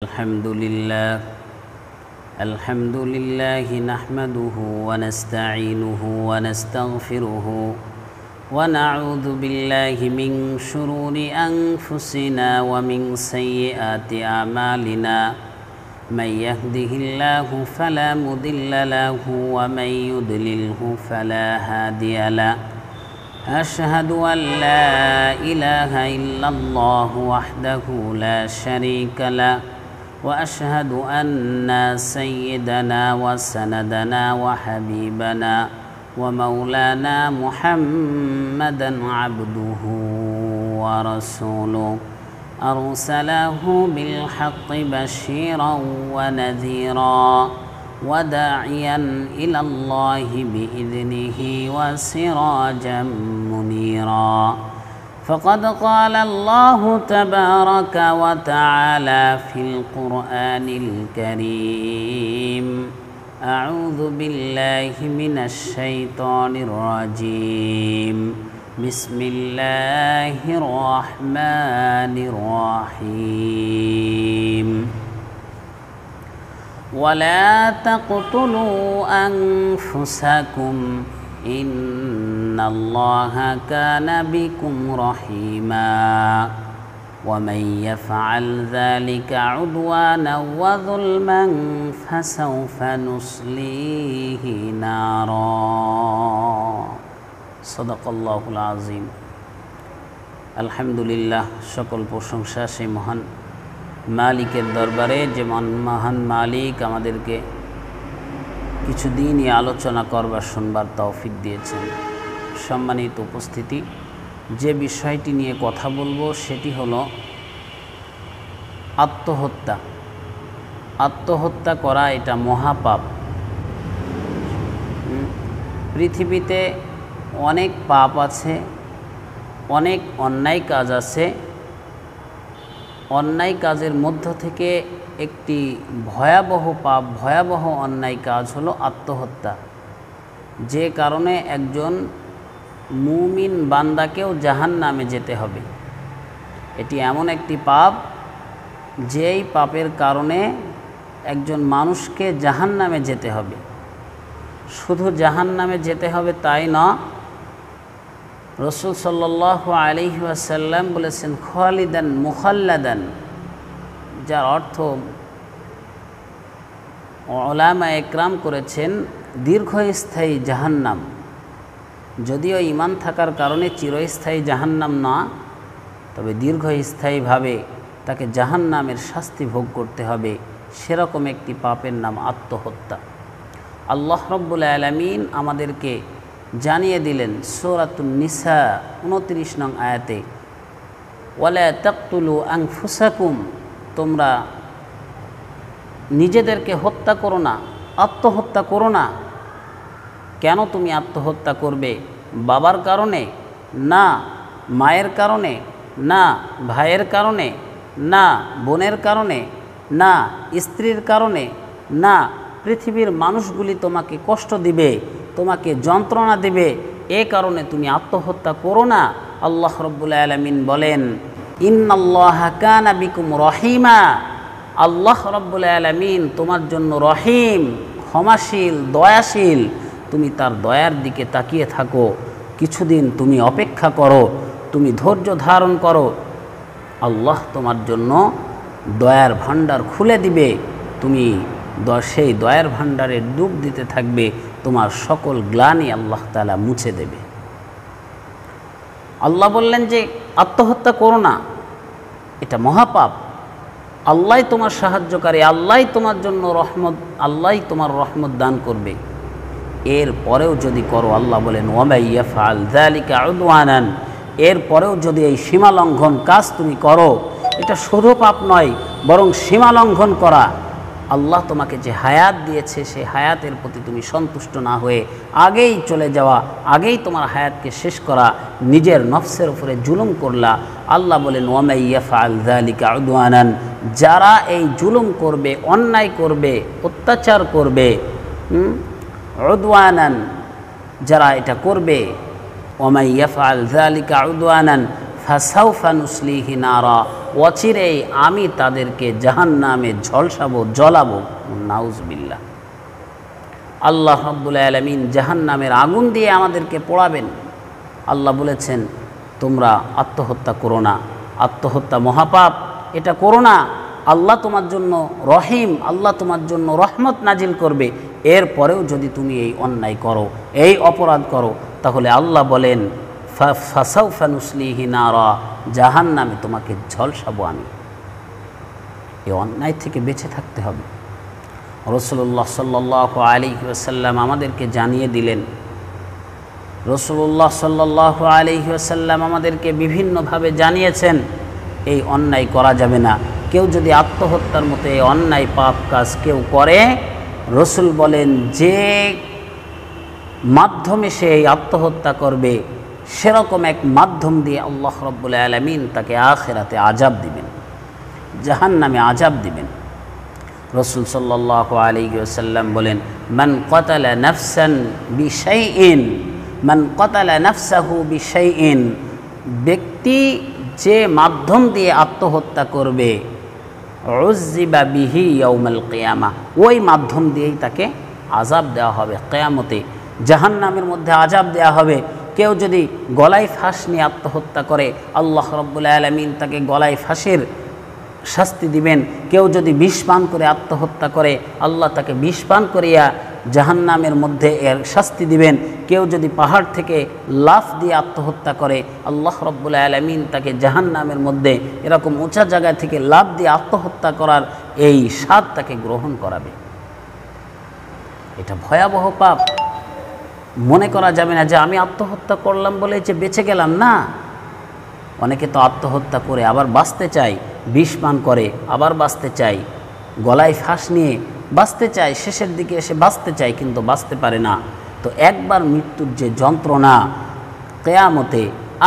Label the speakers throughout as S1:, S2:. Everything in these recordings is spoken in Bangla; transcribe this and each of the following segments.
S1: الحمد لله نحمده ونستعينه ونستغفره ونعوذ بالله من شرور أنفسنا ومن سيئات أعمالنا من يهده الله فلا مضل له ومن يضلله فلا هادي له أشهد أن لا إله إلا الله وحده لا شريك له وأشهد أن سيدنا وسندنا وحبيبنا ومولانا محمدا عبده ورسوله أرسله بالحق بشيرا ونذيرا وداعيا إلى الله بإذنه وسراجا منيرا فقد قال الله تبارك وتعالى في القرآن الكريم أعوذ بالله من الشيطان الرجيم بسم الله الرحمن الرحيم ولا تقتلوا أنفسكم إن الله كان بكم رحيما ومن يفعل ذلك عدوانا وظلما فسوف نصليه نارا صدق الله العظيم الحمد لله সকল প্রশংসা সেই মহান মালিকের দরবারে যে মহান মালিক আমাদেরকে কিছুদিনই আলোচনা করবার শুনবার তৌফিক দিয়েছেন। সম্মানিত উপস্থিতি, যে বিষয়টি নিয়ে কথা বলবো সেটি হলো আত্মহত্যা। আত্মহত্যা করা এটা মহাপাপ। পৃথিবীতে অনেক পাপ আছে, অনেক অন্যায় কাজ আছে। অন্যায় কাজের মধ্য থেকে একটি ভয়াবহ পাপ, ভয়াবহ অন্যায় কাজ হলো আত্মহত্যা, যে কারণে একজন মুমিন বান্দাকেও জাহান্নামে যেতে হবে। এটি এমন একটি পাপ যেই পাপের কারণে একজন মানুষকে জাহান্নামে যেতে হবে। শুধু জাহান্নামে যেতে হবে তাই না, রাসূল সাল্লাল্লাহু আলাইহি ওয়াসাল্লাম বলেছেন খালিদান মুখাল্লাদান, যার অর্থ উলামা একরাম করেছেন দীর্ঘস্থায়ী জাহান্নাম। যদিও ঈমান থাকার কারণে চিরস্থায়ী জাহান্নাম না, তবে দীর্ঘস্থায়ীভাবে তাকে জাহান্নামের শাস্তি ভোগ করতে হবে। সেরকম একটি পাপের নাম আত্মহত্যা। আল্লাহ রাব্বুল আলামিন আমাদেরকে জানিয়ে দিলেন সূরাতুন নিসা 29 নং আয়াতে, ওয়ালা তাকতুলু আনফুসাকুম, তোমরা নিজেদেরকে হত্যা করো না, আত্মহত্যা করো না। কেন তুমি আত্মহত্যা করবে? বাবার কারণে না, মায়ের কারণে না, ভাইয়ের কারণে না, বোনের কারণে না, স্ত্রীর কারণে না, পৃথিবীর মানুষগুলি তোমাকে কষ্ট দিবে, তোমাকে যন্ত্রণা দেবে, এ কারণে তুমি আত্মহত্যা করো না। আল্লাহ রাব্বুল আলামিন বলেন ইন্নাল্লাহা কানা বিকুম রহিমা, আল্লাহ রাব্বুল আলামিন তোমার জন্য রহিম, ক্ষমাশীল, দয়াশীল। তুমি তার দয়ার দিকে তাকিয়ে থাকো, কিছুদিন তুমি অপেক্ষা করো, তুমি ধৈর্য ধারণ করো, আল্লাহ তোমার জন্য দয়ার ভাণ্ডার খুলে দিবে। তুমি সেই দয়ার ভাণ্ডারে ডুব দিতে থাকবে, তোমার সকল গ্লানি আল্লাহ তাআলা মুছে দেবে। আল্লাহ বললেন যে আত্মহত্যা করো না, এটা মহাপাপ। আল্লাহই তোমার সাহায্যকারী, আল্লাহই তোমার জন্য রহমত, আল্লাহই তোমার রহমত দান করবে। এর পরেও যদি করো, আল্লাহ বলেন ওয়ামাই ইয়াফআল যালিকা উদওয়ানান, এর পরেও যদি এই সীমা লঙ্ঘন কাজ তুমি করো, এটা শুধু পাপ নয় বরং সীমা লঙ্ঘন করা। আল্লাহ তোমাকে যে হায়াত দিয়েছে সেই হায়াতের প্রতি তুমি সন্তুষ্ট না হয়ে আগেই চলে যাওয়া, আগেই তোমার হায়াতকে শেষ করা, নিজের নফসের উপরে জুলুম করলা। আল্লাহ বলেন ওয়ামাই ইয়াফআল যালিকা উদওয়ানান, যারা এই জুলুম করবে, অন্যায় করবে, অত্যাচার করবে, উদওয়ানান, যারা এটা করবে, ওয়ামাই ইয়াফআল যালিকা উদওয়ানান ফাসাউফা নুসলিহি নারা, অচিরেই আমি তাদেরকে জাহান্নামে ঝলসাবো, জ্বলাবো। নাউজুবিল্লাহ। আল্লাহ রাব্বুল আলামিন জাহান্নামের আগুন দিয়ে আমাদেরকে পোড়াবেন। আল্লাহ বলেছেন, তোমরা আত্মহত্যা করো না, আত্মহত্যা মহাপাপ, এটা করো না। আল্লাহ তোমার জন্য রহিম, আল্লাহ তোমার জন্য রহমত নাজিল করবে। এরপরেও যদি তুমি এই অন্যায় করো, এই অপরাধ করো, তাহলে আল্লাহ বলেন ফাসাউফা নুসলিহি নারা, জাহান্নামে তোমাকে ঝলসাবো আমি। এই অন্যায় থেকে বেঁচে থাকতে হবে। রাসূলুল্লাহ সাল্লাল্লাহু আলাইহি ওয়াসাল্লাম আমাদেরকে জানিয়ে দিলেন, রাসূলুল্লাহ সাল্লাল্লাহু আলাইহি ওয়াসাল্লাম আমাদেরকে বিভিন্নভাবে জানিয়েছেন এই অন্যায় করা যাবে না। কেউ যদি আত্মহত্যার মতো এই অন্যায় পাপ কাজ কেউ করে, রাসূল বলেন যে মাধ্যমে সে এই আত্মহত্যা করবে, সেরকম এক মাধ্যম দিয়ে আল্লাহ রাব্বুল আলামিন তাকে আখিরাতে আযাব দিবেন, জাহান্নামে আযাব দিবেন। রাসূল সাল্লাল্লাহু আলাইহি ওয়াসাল্লাম বলেন, মান কাতালা নাফসান বিশাইইন, মান কাতালা নাফসাহু বিশাইইন, ব্যক্তি যে মাধ্যম দিয়ে আত্মহত্যা করবে, উযযিবা বিহি ইয়াউমাল কিয়ামাহ, ওই মাধ্যম দিয়েই তাকে আযাব দেওয়া হবে কিয়ামতে, জাহান্নামের মধ্যে আযাব দেওয়া হবে। কেউ যদি গলায় ফাঁস নিয়ে আত্মহত্যা করে, আল্লাহ রাব্বুল আলামিন তাকে গলায় ফাঁসের শাস্তি দিবেন। কেউ যদি বিষ পান করে আত্মহত্যা করে, আল্লাহ তাকে বিষ পান করিয়া জাহান্নামের মধ্যে এর শাস্তি দিবেন। কেউ যদি পাহাড় থেকে লাফ দিয়ে আত্মহত্যা করে, আল্লাহ রাব্বুল আলামিন তাকে জাহান্নামের মধ্যে এরকম উঁচা জায়গা থেকে লাফ দিয়ে আত্মহত্যা করার এই স্বাদ তাকে গ্রহণ করাবে। এটা ভয়াবহ পাপ। মনে করা যাবে না যে আমি আত্মহত্যা করলাম বলে যে বেঁচে গেলাম, না। অনেকে তো আত্মহত্যা করে আবার বাঁচতে চায়, বিষ পান করে আবার বাঁচতে চায়, গলায় ফাঁস নিয়ে বাঁচতে চায়, শেষের দিকে এসে বাঁচতে চায় কিন্তু বাঁচতে পারে না। তো একবার মৃত্যুর যে যন্ত্রণা, কিয়ামতে,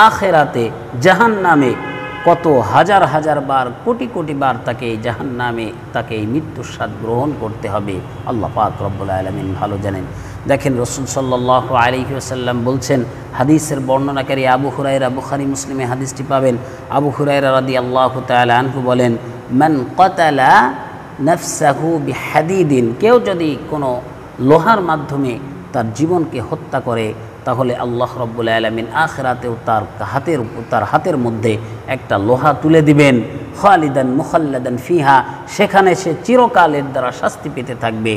S1: আখিরাতে, জাহান্নামে কত হাজার হাজার বার, কোটি কোটি বার তাকে এই জাহান্নামে, তাকে এই মৃত্যুর স্বাদ গ্রহণ করতে হবে। আল্লাহ পাক রব্বুল আলামিন ভালো জানেন। দেখেন, রাসূল সাল্লাল্লাহু আলাইহি ওয়াসাল্লাম বলছেন, হাদিসের বর্ণনাকারী আবু হুরায়রা, বুখারী মুসলিমে হাদিসটি পাবেন। আবু হুরায়রা রাদিয়াল্লাহু তাআলা আনহু বলেন, মান কাতালা নাফসাহু বিহাদিদিন, কেউ যদি কোনো লোহার মাধ্যমে তার জীবনকে হত্যা করে, তাহলে আল্লাহ রাব্বুল আলামিন আখিরাতেও তার হাতের মধ্যে একটা লোহা তুলে দিবেন, খালিদান মুখাল্লাদান ফিহা, সেখানে সে চিরকালের দ্বারা শাস্তি পেতে থাকবে।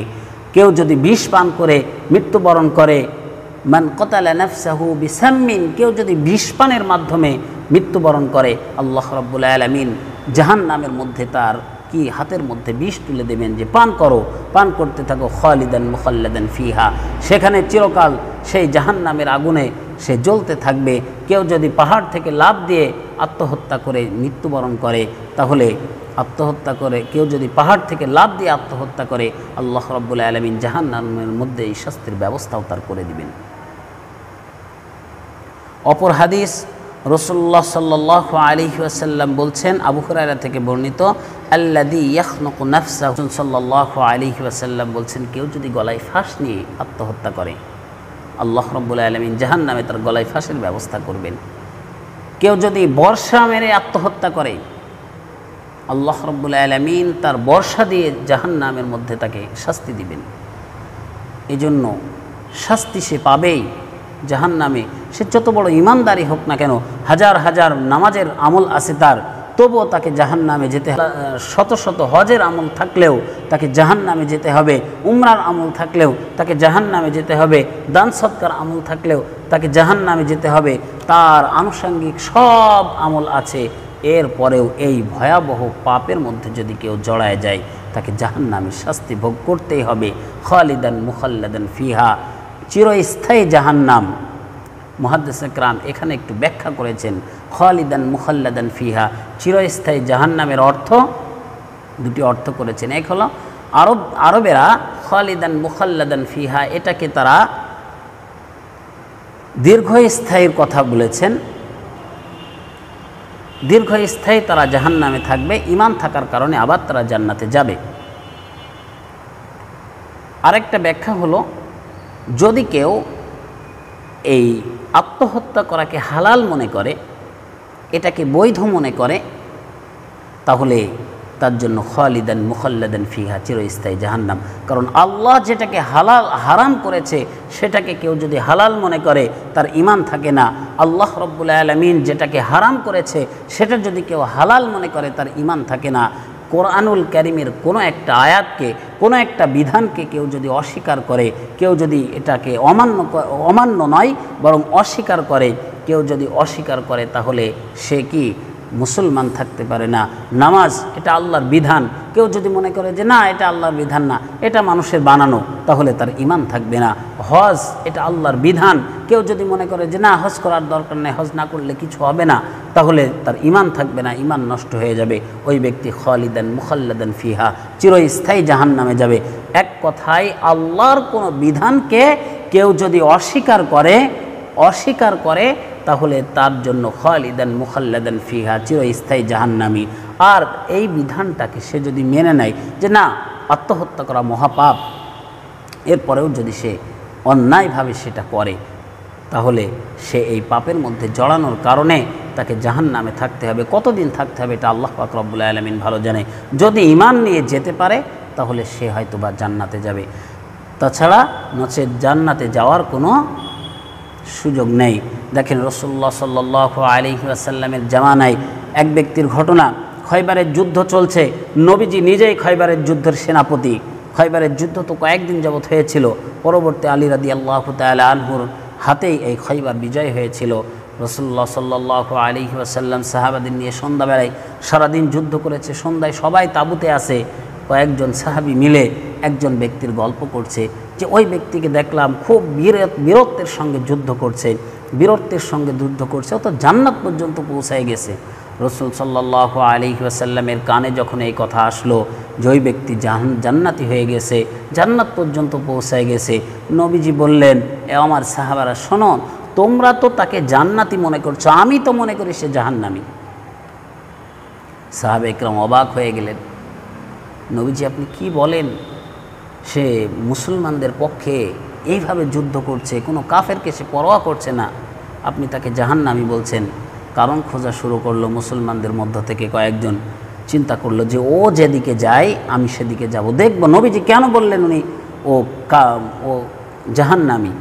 S1: কেউ যদি বিষ পান করে মৃত্যুবরণ করে, মান কাতালা নাফসাহু বিসাম্মিন, কেউ যদি বিষ পানের মাধ্যমে মৃত্যুবরণ করে, আল্লাহ রাব্বুল আলামিন জাহান্নামের মধ্যে তার হাতের মধ্যে বিষ তুলে দেবেন যে পান করো, পান করতে থাকো, খালিদান মুখাল্লাদান ফিহা, সেখানে চিরকাল সেই জাহান্নামের আগুনে সে জ্বলতে থাকবে। কেউ যদি পাহাড় থেকে লাফ দিয়ে আত্মহত্যা করে মৃত্যুবরণ করে, তাহলে আত্মহত্যা করে কেউ যদি পাহাড় থেকে লাফ দিয়ে আত্মহত্যা করে, আল্লাহ রাব্বুল আলামিন জাহান্নামের মধ্যে এই শাস্তির ব্যবস্থাও তার করে দিবেন। অপর হাদিস, রাসূলুল্লাহ সাল্লাল্লাহু আলাইহি ওয়াসাল্লাম বলছেন, আবু হুরায়রা থেকে বর্ণিত, আল্লাযী ইয়াখনুকু নাফসাহু, সাল্লাল্লাহু আলাইহি ওয়াসাল্লাম বলছেন, কেউ যদি গলায় ফাঁস নিয়ে আত্মহত্যা করে, আল্লাহ রাব্বুল আলামিন জাহান্নামে তার গলায় ফাঁসের ব্যবস্থা করবেন। কেউ যদি বর্ষা মেরে আত্মহত্যা করে, আল্লাহ রাব্বুল আলামিন তার বর্ষা দিয়ে জাহান্নামের মধ্যে তাকে শাস্তি দিবেন। এজন্য শাস্তি সে পাবেই জাহান্নামে। সে যত বড় ইমানদারি হোক না কেন, হাজার হাজার নামাজের আমল আছে তার, তবুও তাকে জাহান্নামে যেতে হবে। শত শত হজের আমল থাকলেও তাকে জাহান্নামে যেতে হবে, উমরার আমল থাকলেও তাকে জাহান্নামে যেতে হবে, দান সৎকার আমল থাকলেও তাকে জাহান্নামে যেতে হবে। তার আনুষঙ্গিক সব আমল আছে, এরপরেও এই ভয়াবহ পাপের মধ্যে যদি কেউ জড়ায় যায়, তাকে জাহান্নামের শাস্তি ভোগ করতেই হবে। খালিদান মুখাল্লাদান ফিহা, চিরস্থায়ী জাহান্নাম। মুহাদ্দিস ইকরাম এখানে একটু ব্যাখ্যা করেছেন, খালিদান মুখাল্লাদান ফিহা, চিরস্থায়ী জাহান্নামের অর্থ দুটি অর্থ করেছেন। এক হলো আরবেরা খালিদান মুখাল্লাদান ফিহা, এটাকে তারা দীর্ঘস্থায়ীর কথা বলেছেন, দীর্ঘস্থায়ী তারা জাহান্নামে থাকবে, ঈমান থাকার কারণে আবার তারা জান্নাতে যাবে। আরেকটা ব্যাখ্যা হলো, যদি কেউ এই আত্মহত্যা করাকে হালাল মনে করে, এটাকে বৈধ মনে করে, তাহলে তার জন্য খালিদান মুখাল্লাদান ফিহা, চিরস্থায়ী জাহান্নাম। কারণ আল্লাহ যেটাকে হারাম করেছে সেটাকে কেউ যদি হালাল মনে করে তার ঈমান থাকে না। আল্লাহ রব্বুল আলামিন যেটাকে হারাম করেছে সেটা যদি কেউ হালাল মনে করে তার ঈমান থাকে না। কোরআনুল কারীমের কোনো একটা আয়াতকে, কোনো একটা বিধানকে কেউ যদি অস্বীকার করে, কেউ যদি এটাকে অমান্য নয় বরং অস্বীকার করে, কেউ যদি অস্বীকার করে তাহলে সে কি মুসলমান থাকতে পারে না। নামাজ এটা আল্লাহর বিধান, কেউ যদি মনে করে যে না এটা আল্লাহর বিধান না, এটা মানুষের বানানো, তাহলে তার ঈমান থাকবে না। হজ এটা আল্লাহর বিধান, কেউ যদি মনে করে যে না হজ করার দরকার নেই, হজ না করলে কিছু হবে না, তাহলে তার ঈমান থাকবে না, ঈমান নষ্ট হয়ে যাবে। ওই ব্যক্তি খালিদান মুখাল্লাদান ফিহা, চিরস্থায়ী জাহান্নামে যাবে। এক কথায় আল্লাহর কোনো বিধানকে কেউ যদি অস্বীকার করে তাহলে তার জন্য খালিদান মুখাল্লাদান ফিহা, চিরস্থায়ী জাহান্নামী। আর এই বিধানটাকে সে যদি মেনে নেয় যে না আত্মহত্যা করা মহাপাপ, এরপরেও যদি সে অন্যায়ভাবে সেটা করে তাহলে সে এই পাপের মধ্যে জড়ানোর কারণে তাকে জাহান্নামে থাকতে হবে। কতদিন থাকতে হবে এটা আল্লাহ পাক রব্বুল আলামিন ভালো জানে। যদি ঈমান নিয়ে যেতে পারে তাহলে সে হয়তোবা জান্নাতে যাবে, তাছাড়া নচেৎ জান্নাতে যাওয়ার কোনো সুযোগ নেই। দেখেন রাসূলুল্লাহ সাল্লাল্লাহু আলাইহি ওয়াসাল্লামের জামানায় এক ব্যক্তির ঘটনা। খয়বারের যুদ্ধ চলছে, নবীজি নিজেই খয়বারের যুদ্ধের সেনাপতি। খয়বারের যুদ্ধ তো কয়েকদিন যাবৎ হয়েছিল, পরবর্তী আলী রাদিয়াল্লাহু তাআলা আনহুর হাতেই এই খয়বার বিজয় হয়েছিল। রাসূলুল্লাহ সাল্লাল্লাহু আলাইহি ওয়াসাল্লাম সাহাবাদের নিয়ে সন্ধ্যাবেলায় সারাদিন যুদ্ধ করেছে, সন্ধ্যায় সবাই তাঁবুতে আসে। কয়েকজন সাহাবী মিলে একজন ব্যক্তির গল্প করছে যে ওই ব্যক্তিকে দেখলাম খুব বীরত্বের সঙ্গে যুদ্ধ করছে, ও তো জান্নাত পর্যন্ত পৌঁছায় গেছে। রাসূল সাল্লাল্লাহু আলাইহি ওয়াসাল্লামের কানে যখন এই কথা আসলো যে ওই ব্যক্তি জান্নাতি হয়ে গেছে, জান্নাত পর্যন্ত পৌঁছায় গেছে, নবীজি বললেন এ আমার সাহাবারা শোনো, তোমরা তো তাকে জান্নাতি মনে করছো, আমি তো মনে করি সে জাহান্নামী। সাহাবা ইকরাম অবাক হয়ে গেলেন, নবীজি আপনি কি বলেন? সে মুসলমানদের পক্ষে এইভাবে যুদ্ধ করছে, কোনো কাফেরকে সে পরোয়া করছে না, আপনি তাকে জাহান্নামী বলছেন। কারণ খোঁজা শুরু করলো মুসলমানদের মধ্য থেকে কয়েকজন। চিন্তা করলো যে ও যেদিকে যায় আমি সেদিকে যাব, দেখব নবীজি কেন বললেন উনি ও জাহান্নামী।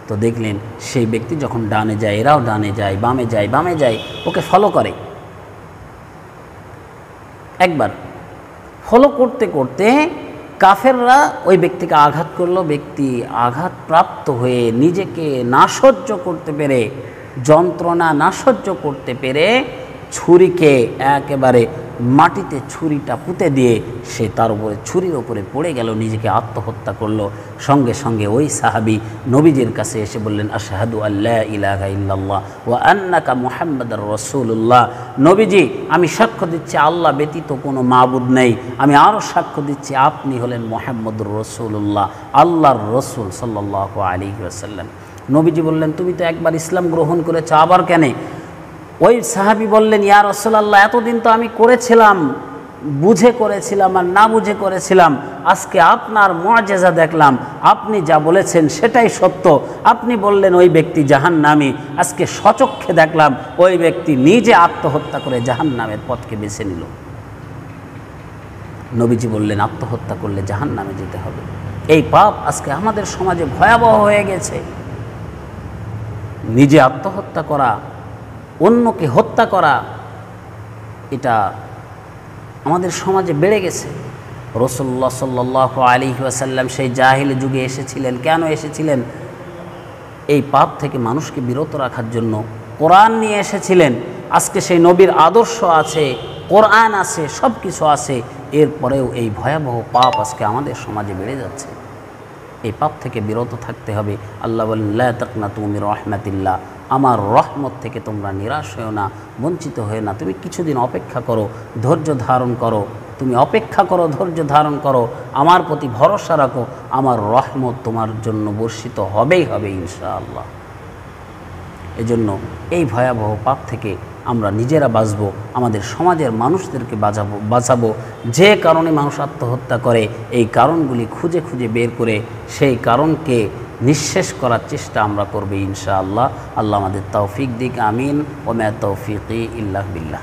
S1: তো দেখলেন সেই ব্যক্তি যখন ডানে যায় এরাও ডানে যায়, বামে যায়, ওকে ফলো করে। একবার ফলো করতে করতে কাফেররা ওই ব্যক্তিকে আঘাত করলো। ব্যক্তি আঘাতপ্রাপ্ত হয়ে নিজেকে না সহ্য করতে পেরে, যন্ত্রণা না সহ্য করতে পেরে ছুরিকে একেবারে মাটিতে ছুরিটা পুঁতে দিয়ে সে তার উপরে ছুরির ওপরে পড়ে গেল, নিজেকে আত্মহত্যা করলো। সঙ্গে সঙ্গে ওই সাহাবী নবীজির কাছে এসে বললেন আশহাদু আল্লা ইলাহা ইল্লাল্লাহ ওয়া আন্নাকা মুহাম্মাদুর রাসূলুল্লাহ, নবীজি আমি সাক্ষ্য দিচ্ছি আল্লাহ ব্যতীত কোনো মাবুদ নেই, আমি আরও সাক্ষ্য দিচ্ছি আপনি হলেন মুহাম্মাদুর রাসূলুল্লাহ, আল্লাহর রসুল সাল্লাল্লাহু আলাইহি ওয়াসাল্লাম। নবীজি বললেন তুমি তো একবার ইসলাম গ্রহণ করেছ, আবার কেন? ওই সাহাবী বললেন ইয়া রাসূলুল্লাহ এতদিন তো আমি করেছিলাম, বুঝে করেছিলাম আর না বুঝে করেছিলাম, আজকে আপনার মুআজিজা দেখলাম, আপনি যা বলেছেন সেটাই সত্য। আপনি বললেন ওই ব্যক্তি জাহান্নামী, আজকে স্বচক্ষে দেখলাম ওই ব্যক্তি নিজে আত্মহত্যা করে জাহান্নামের পথকে বেছে নিল। নবীজি বললেন আত্মহত্যা করলে জাহান্নামে যেতে হবে। এই পাপ আজকে আমাদের সমাজে ভয়াবহ হয়ে গেছে। নিজে আত্মহত্যা করা, অন্যকে হত্যা করা, এটা আমাদের সমাজে বেড়ে গেছে। রাসূলুল্লাহ সাল্লাল্লাহু আলাইহি ওয়াসাল্লাম সেই জাহিলি যুগে এসেছিলেন। কেন এসেছিলেন? এই পাপ থেকে মানুষকে বিরত রাখার জন্য কোরআন নিয়ে এসেছিলেন। আজকে সেই নবীর আদর্শ আছে, কোরআন আছে, সব কিছু আছে, এরপরেও এই ভয়াবহ পাপ আজকে আমাদের সমাজে বেড়ে যাচ্ছে। এই পাপ থেকে বিরত থাকতে হবে। আল্লাহ বলেন লা তাকনাতু মির রাহমাতিল্লাহ, আমার রহমত থেকে তোমরা নিরাশ হও না, বঞ্চিত হয়ে না। তুমি কিছুদিন অপেক্ষা করো, ধৈর্য ধারণ করো, তুমি অপেক্ষা করো, ধৈর্য ধারণ করো, আমার প্রতি ভরসা রাখো, আমার রহমত তোমার জন্য বর্ষিত হবেই হবে ইনশাআল্লাহ। এজন্য এই ভয়াবহ পাপ থেকে আমরা নিজেরা বাঁচব, আমাদের সমাজের মানুষদেরকে বাঁচাবো। যে কারণে মানুষ আত্মহত্যা করে এই কারণগুলি খুঁজে খুঁজে বের করে সেই কারণকে নিঃশেষ করার চেষ্টা আমরা করব ইনশাআল্লাহ। আল্লাহ আমাদের তৌফিক দিক, আমিন। ওয়া মা তৌফিকি ইল্লা বিল্লাহ।